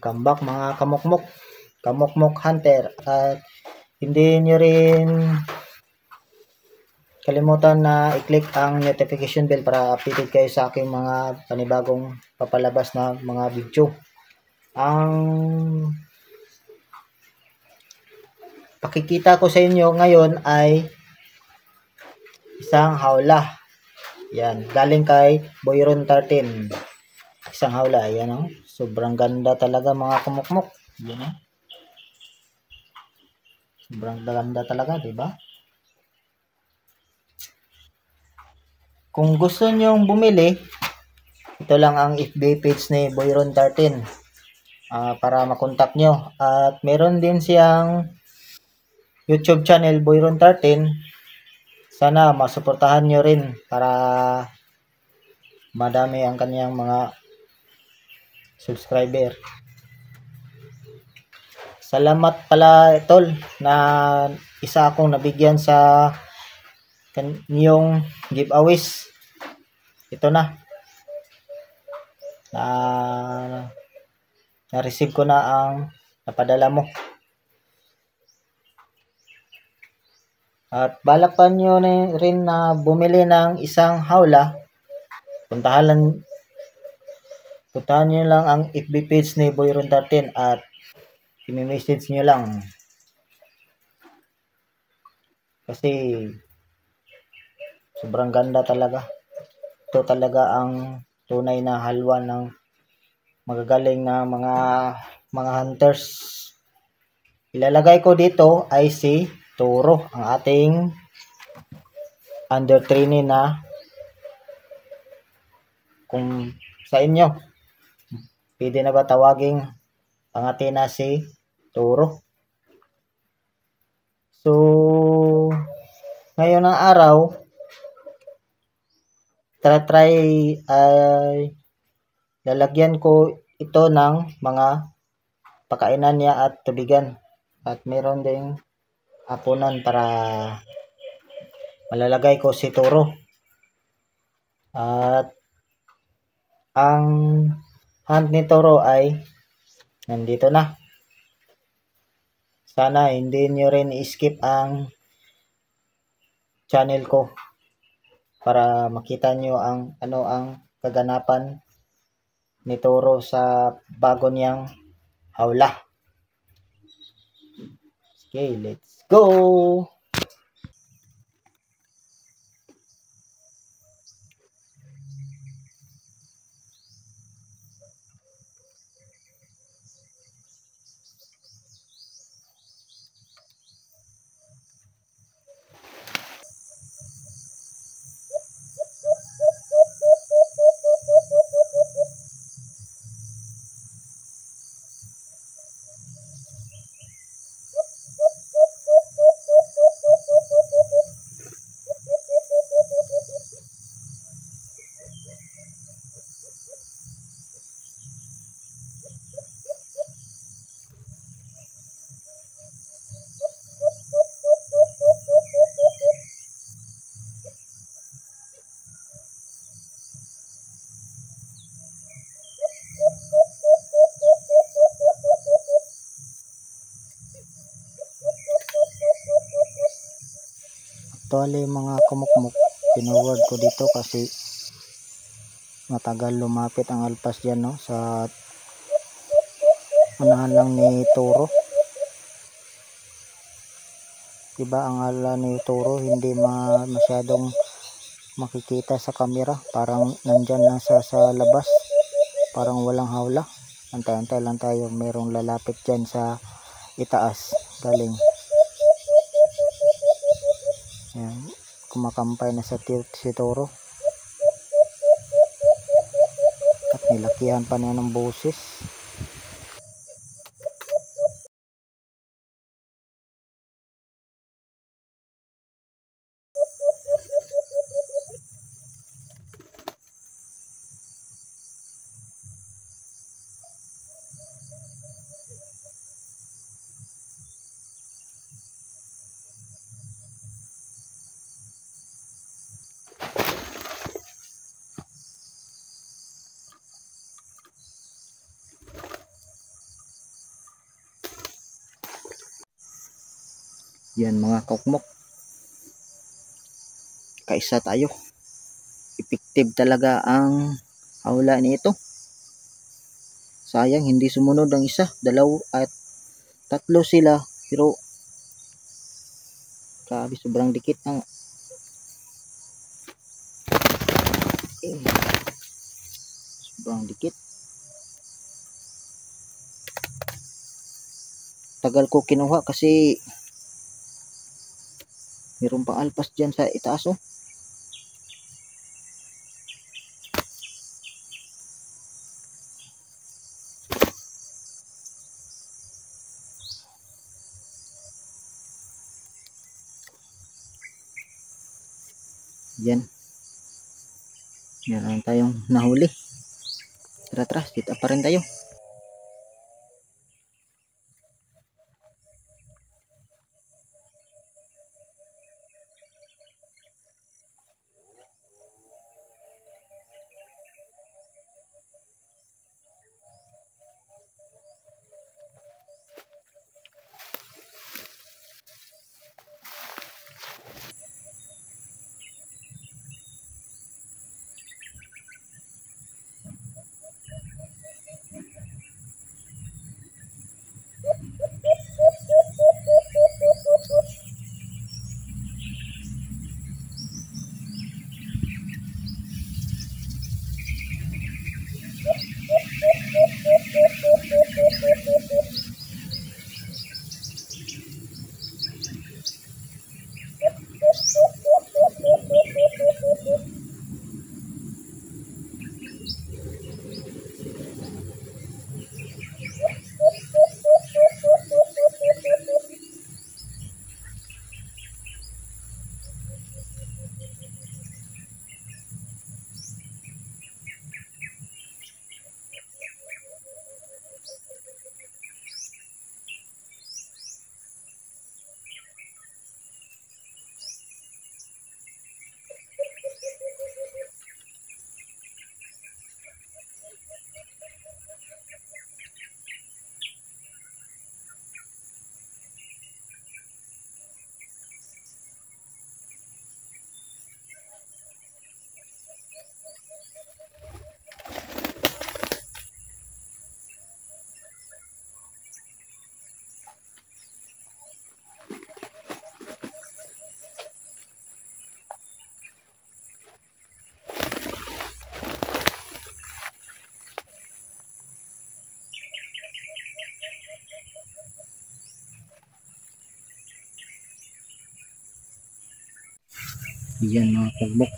Welcome back mga kamukmok hunter, at hindi nyo rin kalimutan na i-click ang notification bell para updated kayo sa aking mga panibagong papalabas na mga video. Ang pakikita ko sa inyo ngayon ay isang hawla. Yan, galing kay Boyron 13. Isang hawla, ayan oh. Sobrang ganda talaga mga kamukmok. Yan oh. Sobrang ganda talaga, di ba? Kung gusto nyong bumili, ito lang ang FB page ni Boyron 13 para makontak nyo. At meron din siyang YouTube channel, Boyron 13. Sana masuportahan nyo rin para madami ang kanyang mga subscriber. Salamat pala tol na isa akong nabigyan sa kanyang giveaways. Ito na. Na-receive ko na ang napadala mo. At balakan nyo rin na bumili ng isang hawla. Puntahan nyo lang ang FB page ni Boyron 13 at i-message nyo lang. Kasi sobrang ganda talaga. Ito talaga ang tunay na halwa ng magagaling na mga hunters. Ilalagay ko dito ay si Toro, ang ating under training na, kung sa inyo pwede na ba tawaging pangati na si Toro. So ngayon ang araw try ay lalagyan ko ito ng mga pakainan niya at tubigan, at meron ding apunan para malalagay ko si Toro. At ang hunt ni Toro ay nandito na. Sana hindi nyo rin i-skip ang channel ko para makita nyo ang kaganapan ni Toro sa bago niyang hawla. Okay, let's go! Actually mga kamukmok, pinoward ko dito kasi matagal lumapit ang alpas dyan, no? Sa unahan lang ni Toro. Diba ang ala ni Toro hindi masyadong makikita sa camera, parang nandyan lang sa labas, parang walang hawla. Antay-antay lang tayo, merong lalapit dyan sa itaas galing. Ayan, kumakampay na si Toro at nilakihan pa niya ng boses. Yan mga kukmok, kaisa tayo. Effective talaga ang hawla nito. Sayang hindi sumunod ang isa, dalaw at tatlo sila, pero grabe sobrang dikit ang sobrang dikit. Tagal ko kinuha kasi meron pang alpas dyan sa itaas oh. Yan. Meron tayong nahuli. Tara, sit up pa rin tayo. Yan mga kukmok.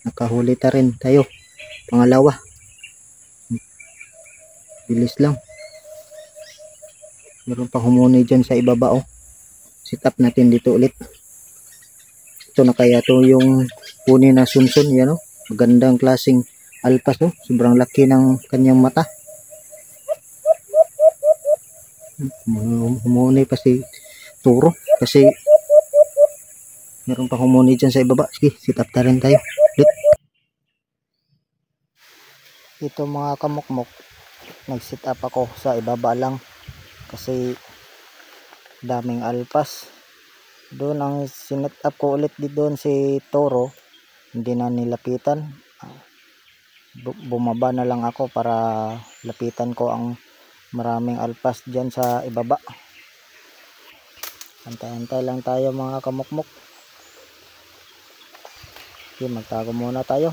Nakahuli ta rin tayo. Pangalawa. Bilis lang. Meron pa humuni dyan sa ibaba oh. Sit up natin dito ulit. Ito na kaya to yung puni na sunsun yan oh. Magandang klaseng alpas oh. Sobrang laki ng kanyang mata. Humuni pa si Turo kasi meron pa humuni dyan sa ibaba. Sige, sit up na rin tayo. Ito mga kamukmok, nag-sit up ako sa ibaba lang kasi daming alpas. Doon ang sinet up ko ulit doon si Toro, hindi na nilapitan. Bumaba na lang ako para lapitan ko ang maraming alpas dyan sa ibaba. Antay-antay lang tayo mga kamukmok. Okay, magtago muna tayo.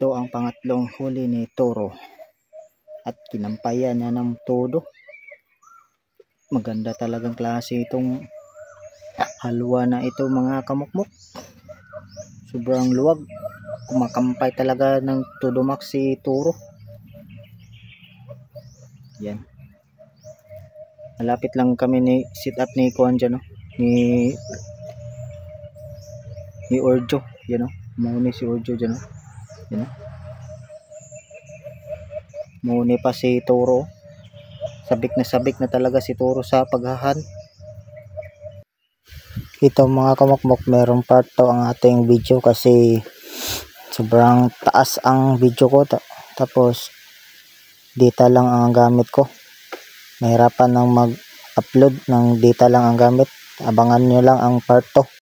Ito ang pangatlong huli ni Toro. At kinampayan niya ng todo. Maganda talagang klase itong halwa na ito mga kamukmok. Sobrang luwag. Kumakampay talaga ng todo max si Toro. Yan. Malapit lang kami ni sit up ni Kuan dyan, no? Ni Orjo. Yan, no? Muni si Orjo dyan, no? Yan, no? Muni pa si Toro. Sabik na talaga si Toro sa paghahan. Ito mga kamukmok, merong part to ang ating video kasi sobrang taas ang video ko. Tapos data lang ang gamit ko. Mahirapan nang mag-upload ng data lang ang gamit. Abangan nyo lang ang part 2.